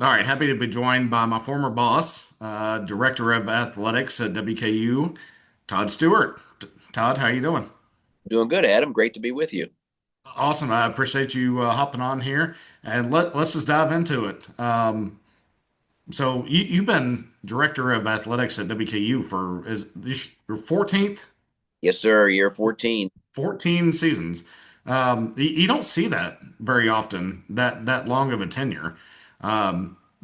All right, happy to be joined by my former boss, Director of Athletics at WKU, Todd Stewart. Todd, how you doing? Doing good, Adam. Great to be with you. Awesome. I appreciate you hopping on here, and let's just dive into it. So you've been Director of Athletics at WKU for is this your 14th, Yes, sir. Year 14. 14 seasons. You don't see that very often, that long of a tenure.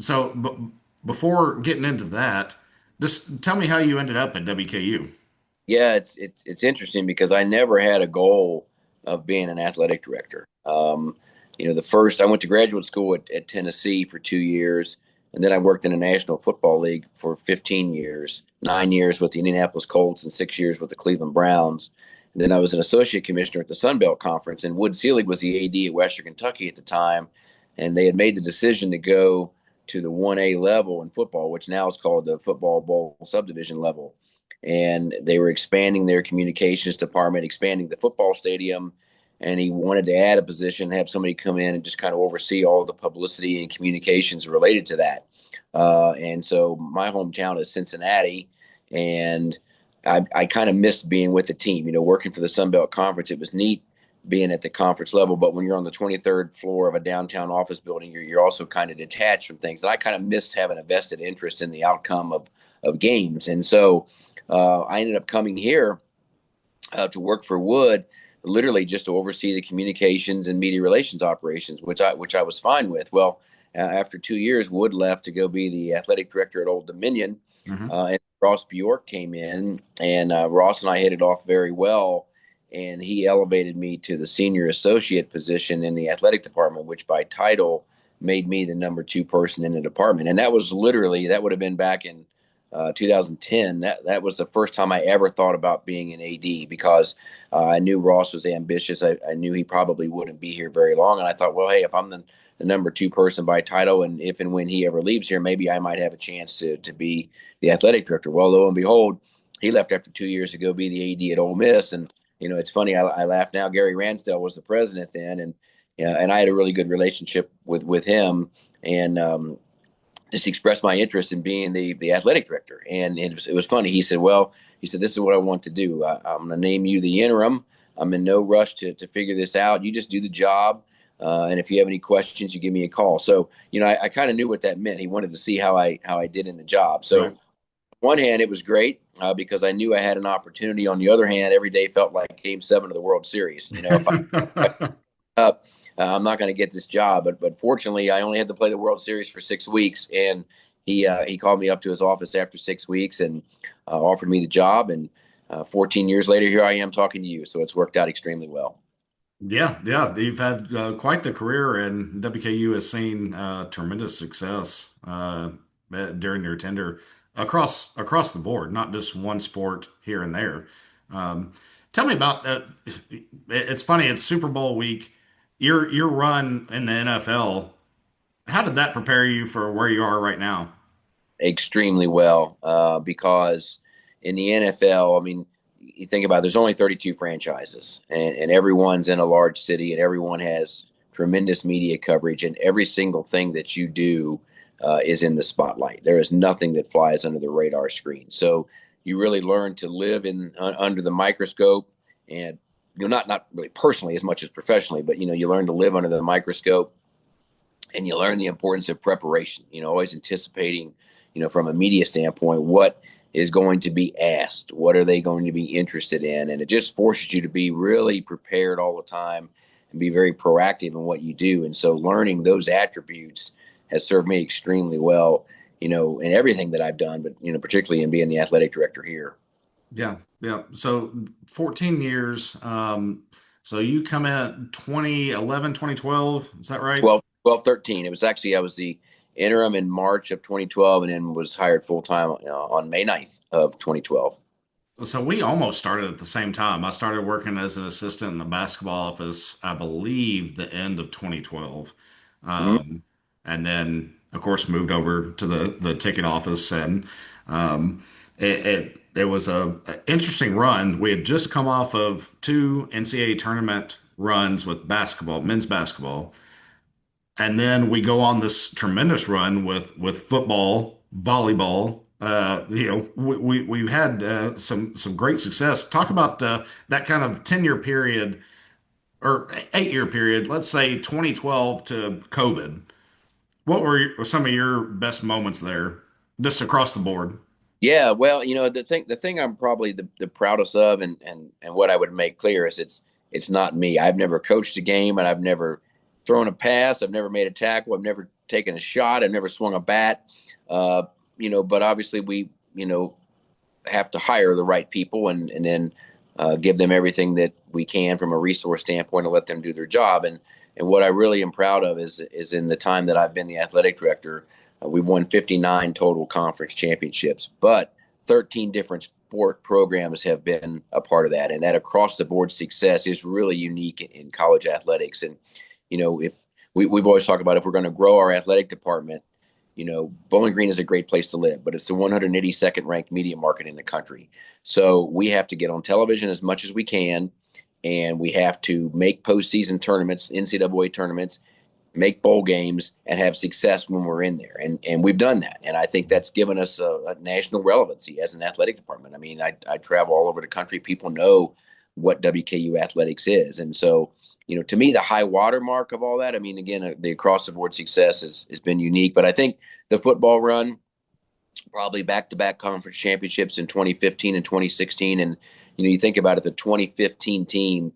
So before getting into that, just tell me how you ended up at WKU. Yeah, it's interesting because I never had a goal of being an athletic director. The first I went to graduate school at Tennessee for 2 years, and then I worked in the National Football League for 15 years, 9 years with the Indianapolis Colts and 6 years with the Cleveland Browns. And then I was an associate commissioner at the Sun Belt Conference, and Wood Selig was the AD at Western Kentucky at the time, and they had made the decision to go to the 1A level in football, which now is called the Football Bowl subdivision level, and they were expanding their communications department, expanding the football stadium, and he wanted to add a position, have somebody come in and just kind of oversee all the publicity and communications related to that. And so my hometown is Cincinnati, and I kind of missed being with the team. Working for the Sun Belt Conference, it was neat being at the conference level, but when you're on the 23rd floor of a downtown office building, you're also kind of detached from things. And I kind of missed having a vested interest in the outcome of games, and so I ended up coming here to work for Wood, literally just to oversee the communications and media relations operations, which I was fine with. Well, after 2 years, Wood left to go be the athletic director at Old Dominion, Hmm. and Ross Bjork came in, and Ross and I hit it off very well. And he elevated me to the senior associate position in the athletic department, which by title made me the number two person in the department. And that would have been back in 2010. That was the first time I ever thought about being an AD because I knew Ross was ambitious. I knew he probably wouldn't be here very long, and I thought, well, hey, if I'm the number two person by title, and if and when he ever leaves here, maybe I might have a chance to be the athletic director. Well, lo and behold, he left after 2 years to go be the AD at Ole Miss, and it's funny. I laugh now. Gary Ransdell was the president then, and yeah, and I had a really good relationship with him, and just expressed my interest in being the athletic director. And it was funny. He said, this is what I want to do. I'm going to name you the interim. I'm in no rush to figure this out. You just do the job. And if you have any questions, you give me a call. So, I kind of knew what that meant. He wanted to see how I did in the job. So, Right. on one hand, it was great because I knew I had an opportunity. On the other hand, every day felt like Game 7 of the World Series. If I up, I'm not going to get this job. But fortunately, I only had to play the World Series for 6 weeks, and he called me up to his office after 6 weeks and offered me the job. And 14 years later, here I am talking to you. So it's worked out extremely well. Yeah, yeah, you've had quite the career, and WKU has seen tremendous success during your tenure across the board, not just one sport here and there. Um, Tell me about it's funny, it's Super Bowl week. Your run in the NFL, how did that prepare you for where you are right now? Extremely well because in the NFL, I mean, you think about it, there's only 32 franchises, and everyone's in a large city, and everyone has tremendous media coverage, and every single thing that you do is in the spotlight. There is nothing that flies under the radar screen. So you really learn to live in under the microscope, and not really personally as much as professionally, but you learn to live under the microscope, and you learn the importance of preparation. Always anticipating, from a media standpoint, what is going to be asked, what are they going to be interested in, and it just forces you to be really prepared all the time and be very proactive in what you do. And so, learning those attributes has served me extremely well, in everything that I've done, but particularly in being the athletic director here. Yeah, yeah. So 14 years. So you come in at 2011, 2012. Is that right? 13. It was actually, I was the interim in March of 2012, and then was hired full time on May 9th of 2012. So we almost started at the same time. I started working as an assistant in the basketball office, I believe, the end of 2012. Mhm. Um, and then, of course, moved over to the ticket office, and it was a interesting run. We had just come off of two NCAA tournament runs with basketball, men's basketball. And then we go on this tremendous run with football, volleyball. We've had some great success. Talk about that kind of 10-year period or 8-year period. Let's say 2012 to COVID. What were some of your best moments there, just across the board? Yeah, well, the thing I'm probably the proudest of, and what I would make clear is it's not me. I've never coached a game, and I've never thrown a pass. I've never made a tackle. I've never taken a shot. I've never swung a bat. Uh, but obviously we have to hire the right people, and then give them everything that we can from a resource standpoint, and let them do their job. And what I really am proud of is in the time that I've been the athletic director, we've won 59 total conference championships, but 13 different sport programs have been a part of that, and that across the board success is really unique in college athletics. And if we've always talked about, if we're going to grow our athletic department, Bowling Green is a great place to live, but it's the 182nd ranked media market in the country. So we have to get on television as much as we can, and we have to make postseason tournaments, NCAA tournaments, make bowl games, and have success when we're in there. And we've done that. And I think that's given us a national relevancy as an athletic department. I mean, I travel all over the country. People know what WKU Athletics is. And so, to me, the high watermark of all that, I mean, again, the across the board success has been unique. But I think the football run, probably back to back conference championships in 2015 and 2016. And, you think about it, the 2015 team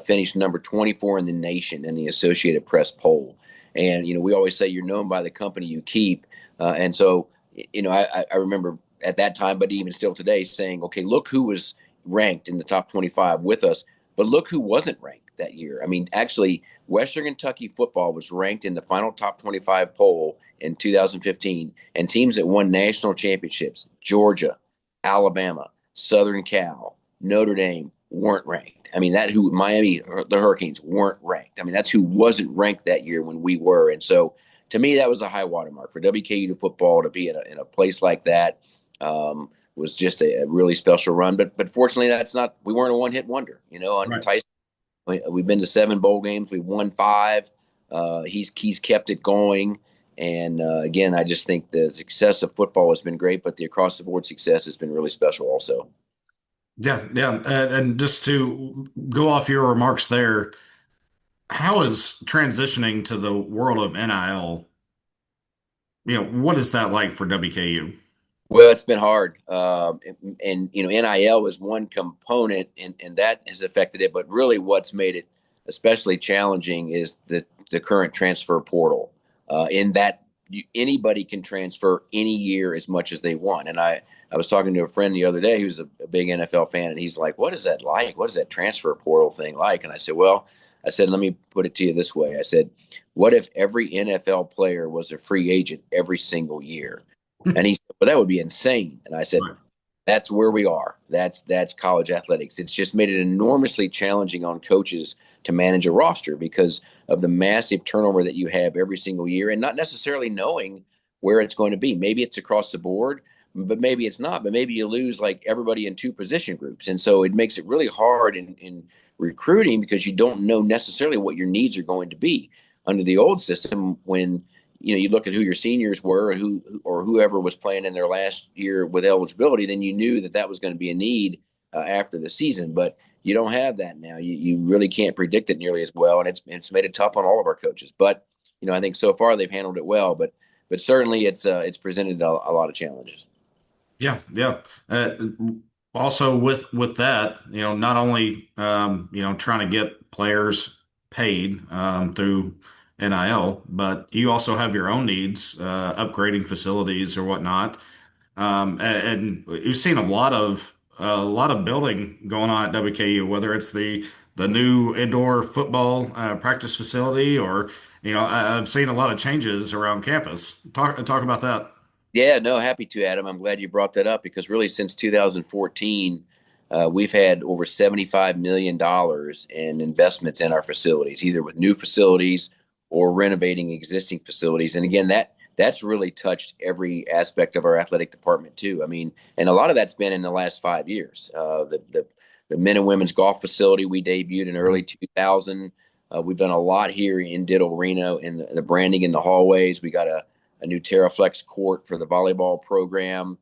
finished number 24 in the nation in the Associated Press poll. And, we always say you're known by the company you keep. And so, I remember at that time, but even still today, saying, okay, look who was ranked in the top 25 with us, but look who wasn't ranked that year. I mean, actually, Western Kentucky football was ranked in the final top 25 poll in 2015, and teams that won national championships, Georgia, Alabama, Southern Cal, Notre Dame, weren't ranked. I mean, that who Miami, the Hurricanes weren't ranked. I mean, that's who wasn't ranked that year when we were. And so, to me, that was a high watermark for WKU to football to be in a place like that. Was just a really special run. But fortunately, that's not. We weren't a one hit wonder. Under Right. Tyson, we've been to 7 bowl games. We've won 5. He's kept it going. And again, I just think the success of football has been great, but the across the board success has been really special also. Yeah, yeah. And just to go off your remarks there, how is transitioning to the world of NIL, what is that like for WKU? Well, it's been hard, and NIL is one component, and that has affected it. But really, what's made it especially challenging is the current transfer portal. In that anybody can transfer any year as much as they want. And I was talking to a friend the other day who's a big NFL fan, and he's like, "What is that like? What is that transfer portal thing like?" And I said, "Well, I said, let me put it to you this way. I said, what if every NFL player was a free agent every single year?" And he said, "Well, that would be insane." And I said, Right. "That's where we are. That's college athletics. It's just made it enormously challenging on coaches to manage a roster because of the massive turnover that you have every single year, and not necessarily knowing where it's going to be. Maybe it's across the board, but maybe it's not. But maybe you lose like everybody in 2 position groups, and so it makes it really hard in recruiting because you don't know necessarily what your needs are going to be. Under the old system, when you look at who your seniors were and who or whoever was playing in their last year with eligibility, then you knew that was going to be a need after the season. But you don't have that now. You really can't predict it nearly as well, and it's made it tough on all of our coaches. But I think so far they've handled it well. But certainly it's presented a lot of challenges. Yeah, yeah. Also with that, not only trying to get players paid through NIL, but you also have your own needs, upgrading facilities or whatnot. And you've seen a lot of building going on at WKU, whether it's the new indoor football practice facility or I've seen a lot of changes around campus. Talk about that. Yeah, no, happy to, Adam. I'm glad you brought that up because really since 2014, we've had over $75 million in investments in our facilities, either with new facilities or renovating existing facilities. And again, that's really touched every aspect of our athletic department too. I mean, and a lot of that's been in the last 5 years. The men and women's golf facility we debuted in early 2000. We've done a lot here in Diddle Arena in the branding in the hallways. We got a new TerraFlex court for the volleyball program.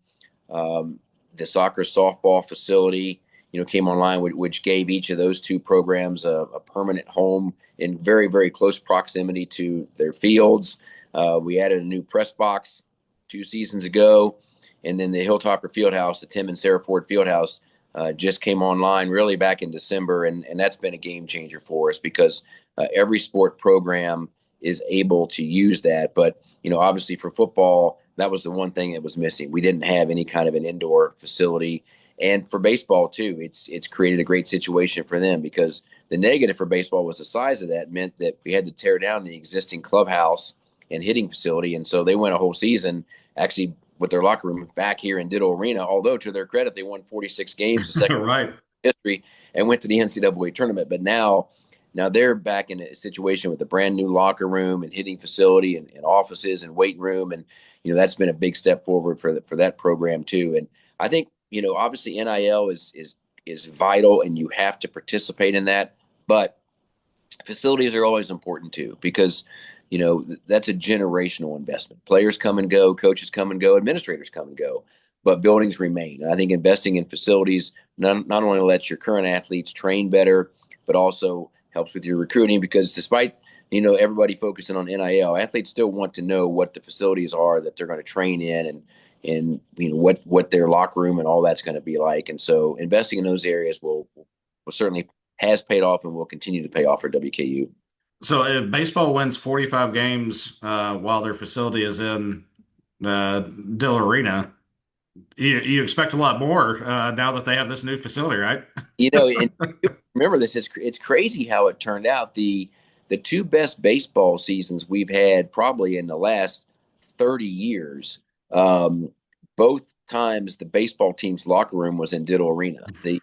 Um, the soccer softball facility, came online, which gave each of those two programs a permanent home in very, very close proximity to their fields. We added a new press box 2 seasons ago, and then the Hilltopper Fieldhouse, the Tim and Sarah Ford Fieldhouse, just came online really back in December, and that's been a game changer for us because every sport program is able to use that. But obviously for football, that was the one thing that was missing. We didn't have any kind of an indoor facility, and for baseball too, it's created a great situation for them because the negative for baseball was the size of that meant that we had to tear down the existing clubhouse and hitting facility, and so they went a whole season actually with their locker room back here in Diddle Arena. Although to their credit, they won 46 games, the second Right. history, and went to the NCAA tournament. But now they're back in a situation with a brand new locker room and hitting facility and offices and weight room, and that's been a big step forward for that program too. And I think obviously NIL is vital, and you have to participate in that, but facilities are always important too because that's a generational investment. Players come and go, coaches come and go, administrators come and go, but buildings remain. And I think investing in facilities not only lets your current athletes train better, but also helps with your recruiting because despite everybody focusing on NIL, athletes still want to know what the facilities are that they're going to train in and what their locker room and all that's going to be like. And so investing in those areas will certainly has paid off and will continue to pay off for WKU. So if baseball wins 45 games while their facility is in Dill Arena, you expect a lot more now that they have this new facility, right? And remember this, it's crazy how it turned out. The two best baseball seasons we've had probably in the last 30 years. Um, both times the baseball team's locker room was in Diddle Arena. The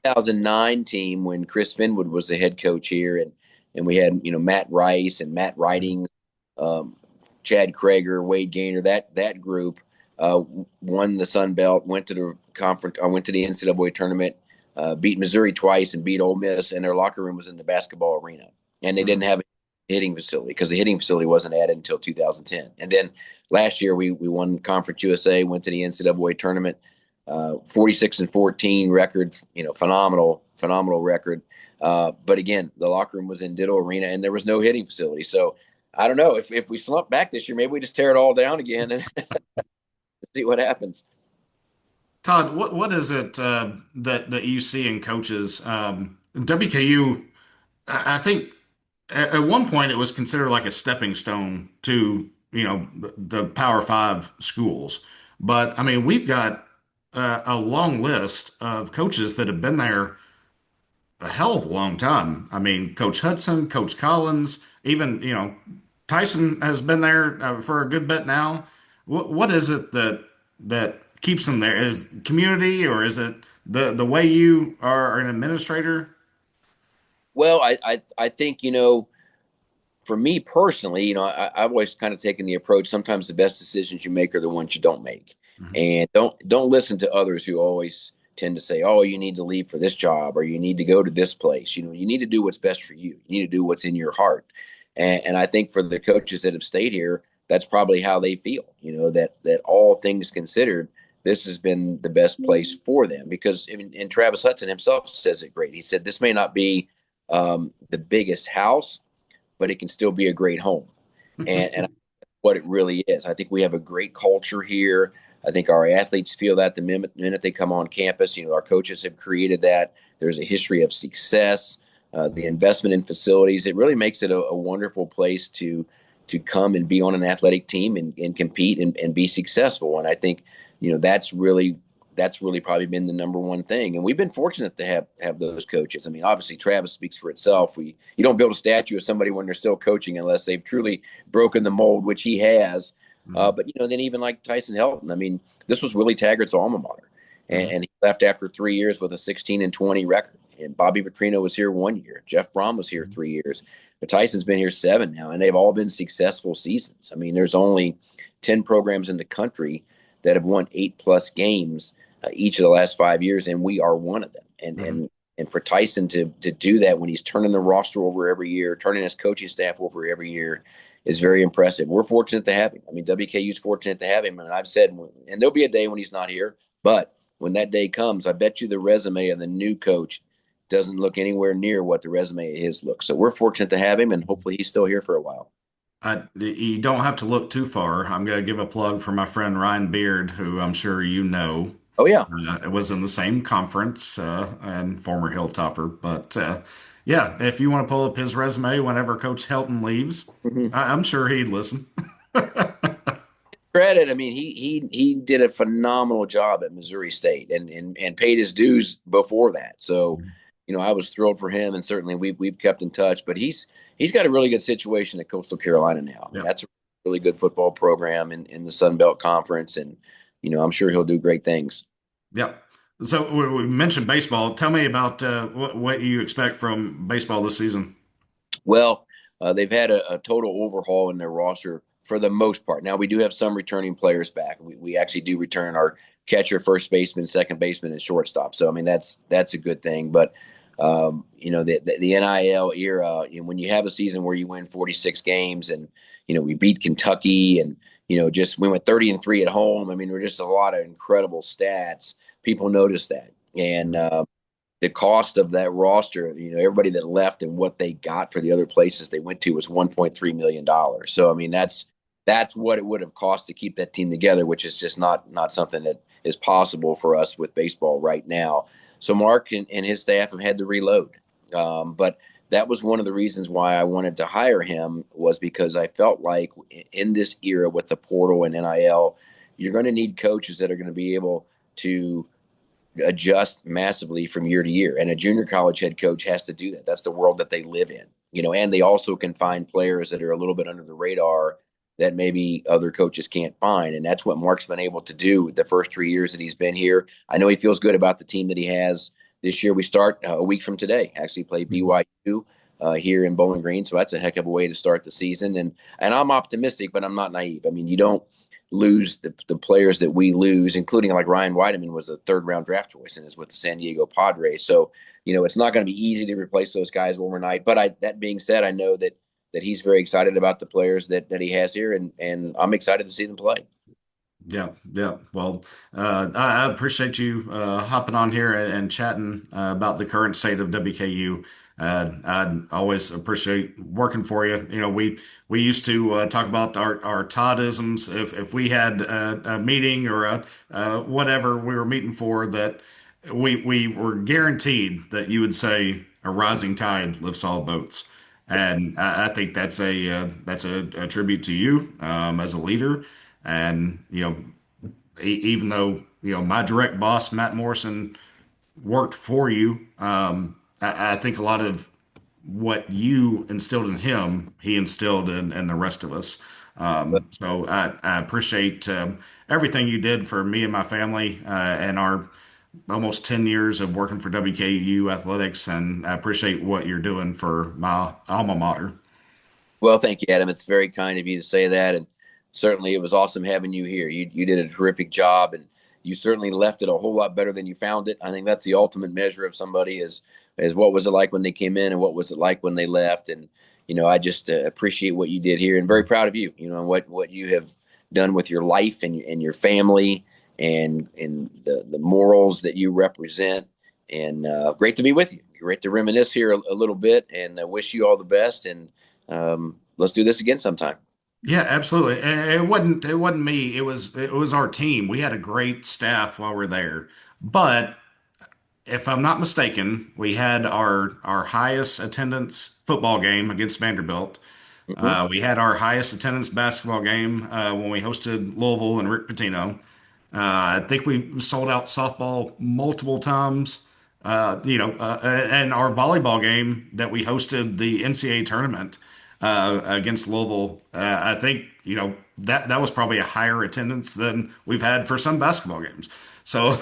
2009 team when Chris Finwood was the head coach here, and we had Matt Rice and Matt Riding, um, Chad Krager, Wade Gaynor, that group uh, won the Sun Belt, went to the conference, went to the NCAA tournament, beat Missouri twice, and beat Ole Miss, and their locker room was in the basketball arena, and they didn't Mhm. have a hitting facility because the hitting facility wasn't added until 2010. And then last year we won Conference USA, went to the NCAA tournament, 46-14 record, phenomenal record. But again, the locker room was in Diddle Arena, and there was no hitting facility. So I don't know if we slump back this year, maybe we just tear it all down again and see what happens. Todd, what is it that you see in coaches? WKU, I think at one point it was considered like a stepping stone to the Power Five schools, but I mean we've got a long list of coaches that have been there a hell of a long time. I mean, Coach Hudson, Coach Collins, even Tyson has been there for a good bit now. What is it that keeps them there? Is community, or is it the way you are an administrator? Well, I think for me personally, I've always kind of taken the approach. Sometimes the best decisions you make are the ones you don't make, Mhm. and don't listen to others who always tend to say, "Oh, you need to leave for this job, or you need to go to this place." You need to do what's best for you. You need to do what's in your heart, and I think for the coaches that have stayed here, that's probably how they feel. That all things considered, this has been the best place for them because I mean, and Travis Hudson himself says it great. He said, "This may not be the biggest house, but it can still be a great home." And what it really is. I think we have a great culture here. I think our athletes feel that the minute they come on campus. Our coaches have created that. There's a history of success, the investment in facilities. It really makes it a wonderful place to come and be on an athletic team and compete and be successful. And I think that's really probably been the number one thing. And we've been fortunate to have those coaches. I mean, obviously Travis speaks for itself. You don't build a statue of somebody when they're still coaching unless they've truly broken the mold, which he has. Mhm. But then even like Tyson Helton, I mean, this was Willie Taggart's alma mater, and, Mhm. and he left after 3 years with a 16-20 record. And Bobby Petrino was here 1 year. Jeff Brom was here Mhm. 3 years. But Tyson's been here 7 now, and they've all been successful seasons. I mean, there's only 10 programs in the country that have won 8+ games each of the last 5 years, and we are one of them. And Mhm. and And for Tyson to do that when he's turning the roster over every year, turning his coaching staff over every year, is very impressive. We're fortunate to have him. I mean, WKU's fortunate to have him, and I've said, and there'll be a day when he's not here, but when that day comes, I bet you the resume of the new coach doesn't look anywhere near what the resume of his looks. So we're fortunate to have him, and hopefully he's still here for a while. You don't have to look too far. I'm going to give a plug for my friend Ryan Beard, who I'm sure you know. Oh yeah. It was in the same conference and former Hilltopper. But yeah, if you want to pull up his resume whenever Coach Helton leaves, Mm-hmm. I'm sure he'd listen. Credit. I mean, he did a phenomenal job at Missouri State and paid his dues before that. So, I was thrilled for him, and certainly we've kept in touch. But he's got a really good situation at Coastal Carolina now. I mean, Yeah, that's a really good football program in the Sun Belt Conference, and I'm sure he'll do great things. yeah. So we mentioned baseball. Tell me about what you expect from baseball this season. Well, they've had a total overhaul in their roster for the most part. Now we do have some returning players back. We actually do return our catcher, first baseman, second baseman, and shortstop. So I mean that's a good thing. But the NIL era, when you have a season where you win 46 games and we beat Kentucky and just we went 30-3 at home. I mean, we're just a lot of incredible stats. People notice that, and the cost of that roster, everybody that left and what they got for the other places they went to was $1.3 million. So I mean, that's what it would have cost to keep that team together, which is just not something that is possible for us with baseball right now. So Mark and his staff have had to reload. But that was one of the reasons why I wanted to hire him, was because I felt like in this era with the portal and NIL, you're going to need coaches that are going to be able to adjust massively from year to year. And a junior college head coach has to do that. That's the world that they live in, and they also can find players that are a little bit under the radar that maybe other coaches can't find. And that's what Mark's been able to do the first 3 years that he's been here. I know he feels good about the team that he has this year. We start a week from today, actually play BYU here in Bowling Green. So that's a heck of a way to start the season. And I'm optimistic, but I'm not naive. I mean, you don't lose the players that we lose, including like Ryan Weideman was a third round draft choice and is with the San Diego Padres. So, it's not going to be easy to replace those guys overnight. But that being said, I know that he's very excited about the players that he has here, and I'm excited to see them play. Yeah, yeah. Well, I appreciate you hopping on here and chatting about the current state of WKU. I always appreciate working for you. We used to talk about our Toddisms. If we had a meeting or whatever we were meeting for, that we were guaranteed that you would say a rising tide lifts all boats. And I think that's a tribute to you as a leader. And even though my direct boss Matt Morrison worked for you, I think a lot of what you instilled in him, he instilled in the rest of us. So I appreciate everything you did for me and my family and our almost 10 years of working for WKU Athletics, and I appreciate what you're doing for my alma mater. Well, thank you, Adam. It's very kind of you to say that, and certainly it was awesome having you here. You did a terrific job, and you certainly left it a whole lot better than you found it. I think that's the ultimate measure of somebody is what was it like when they came in, and what was it like when they left. And I just appreciate what you did here, and very proud of you. And what you have done with your life and your family, and the morals that you represent. And great to be with you. Great to reminisce here a little bit, and wish you all the best. And let's do this again sometime. Yeah, absolutely. And it wasn't me. It was our team. We had a great staff while we are there. But if I'm not mistaken, we had our highest attendance football game against Vanderbilt. Mm-hmm. We had our highest attendance basketball game when we hosted Louisville and Rick Pitino. I think we sold out softball multiple times. And our volleyball game that we hosted the NCAA tournament against Louisville, I think that was probably a higher attendance than we've had for some basketball games. So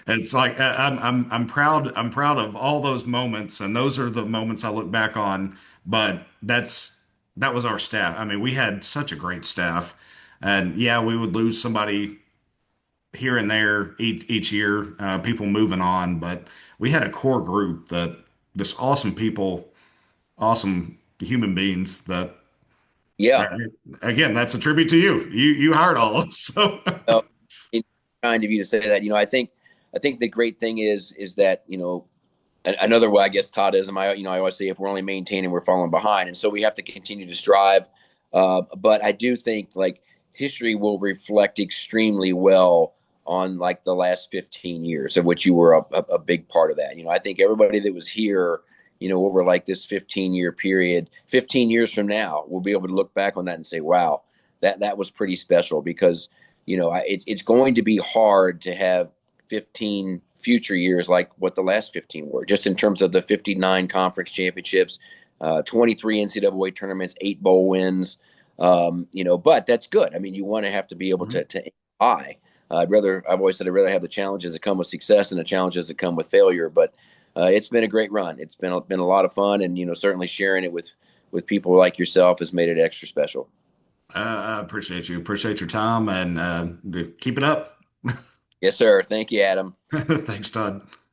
it's like I'm proud. I'm proud of all those moments, and those are the moments I look back on. But that was our staff. I mean, we had such a great staff, and yeah, we would lose somebody here and there each year, people moving on, but we had a core group that just awesome people, awesome human beings that uh, Yeah. again, that's a tribute to you. You hired all of us. So Uh, it's kind of you to say that. I think the great thing is that another way I guess Toddism. I always say if we're only maintaining, we're falling behind, and so we have to continue to strive. But I do think like history will reflect extremely well on like the last 15 years, of which you were a big part of that. I think everybody that was here, over like this 15-year period, 15 years from now, we'll be able to look back on that and say, wow, that was pretty special because it's going to be hard to have 15 future years like what the last 15 were, just in terms of the 59 conference championships, 23 NCAA tournaments, 8 bowl wins. But that's good. I mean, you want to have to be able Mhm. to high. I've always said I'd rather have the challenges that come with success than the challenges that come with failure. But it's been a great run. It's been a lot of fun, and certainly sharing it with people like yourself has made it extra special. I appreciate you. Appreciate your time and keep it up. Yes, sir. Thank you, Adam. Thanks, Todd.